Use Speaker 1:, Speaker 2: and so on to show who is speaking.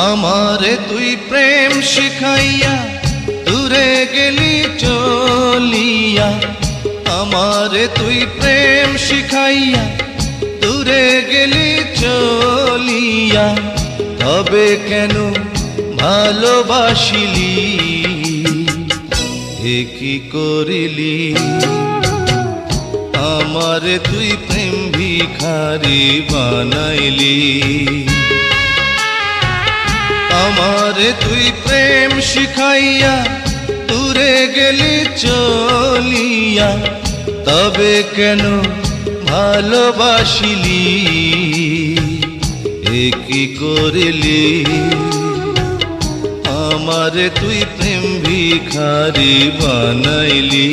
Speaker 1: আমারে তুই প্রেম শিখাইয়া দূরে গেলি চলিয়া, আমারে তুই প্রেম শিখাইয়া দূরে গেলি চলিয়া, তবে কেন ভালোবাসিলি, এ কি করিলি? আমারে তুই প্রেম ভিখারি বানাইলি, আমারে তুই প্রেম শিখাইয়া দূরে গেলি চলিয়া, তবে কেন ভালোবাসিলি, এ কি করিলি? আমারে তুই প্রেম ভিখারি বানাইলি।